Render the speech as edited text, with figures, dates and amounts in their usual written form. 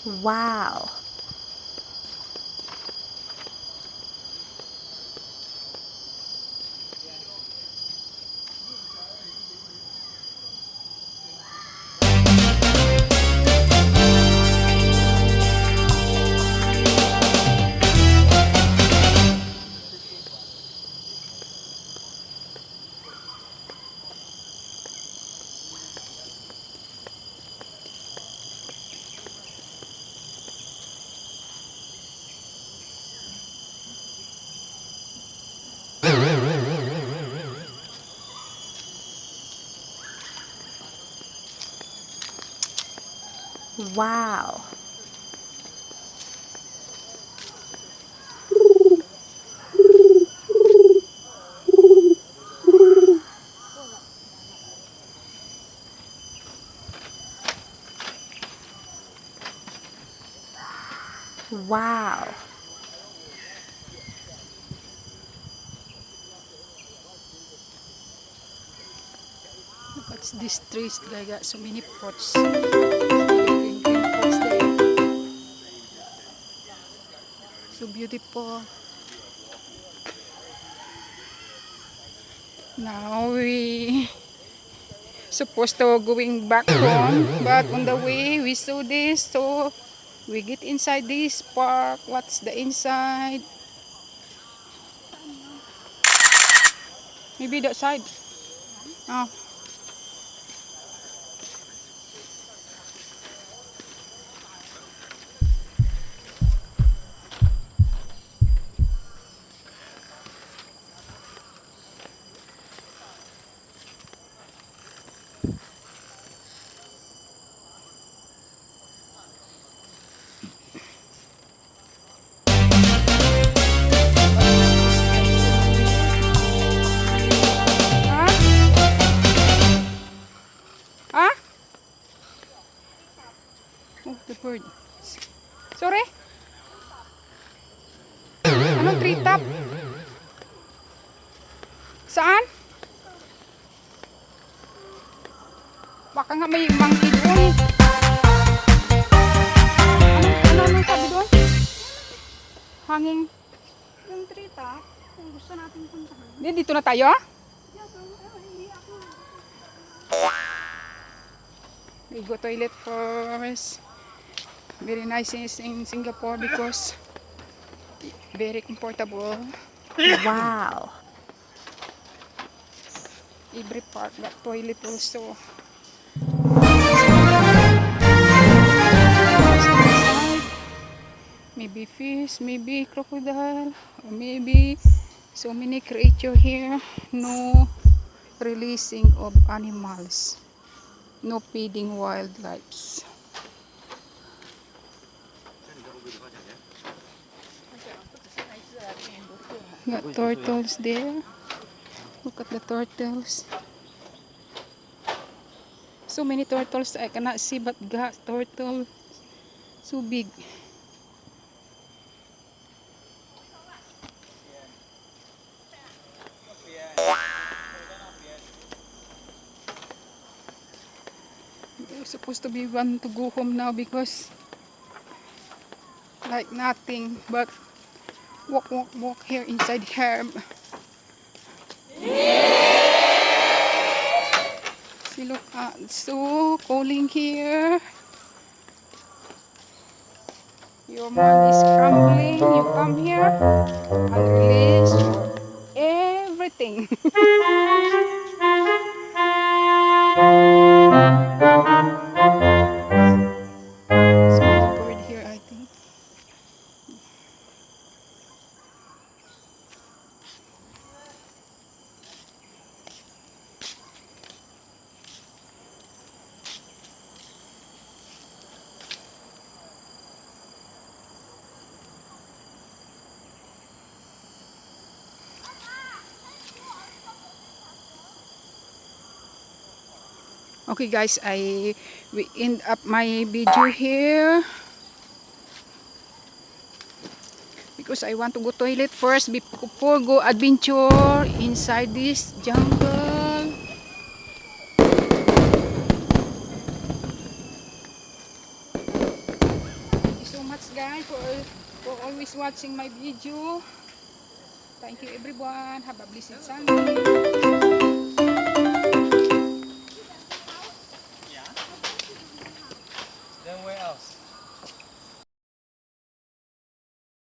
Wow. Wow. Wow. Look at these trees. They got so many pots. Green pots there. So beautiful. Now we supposed to going back home, but on the way we saw this, so we get inside this park. What's the inside? Maybe that side. Oh. Ah? Oh, the bird. Sorry? Anong tree top? Saan? Baka nga may monkey doon. Ano sabi doon? Hanging. Yung tree top, kung gusto natin puntahan. Dito na tayo? Hindi ako. We go toilet first. Very nice in Singapore because very comfortable. Wow. Every park got toilet also. Maybe fish, maybe crocodile, or maybe so many creatures here. No releasing of animals. No feeding wildlife. Got turtles there. Look at the turtles. So many turtles I cannot see, but got turtle so big. We're supposed to be one to go home now because like nothing but walk here inside here. See, look at so calling here. Your mind is crumbling. You come here and release everything. So many bird here, I think. Okay guys, we end up my video here because I want to go toilet first before go adventure inside this jungle. much guys for always watching my video. Thank you everyone. Have a blessed Sunday.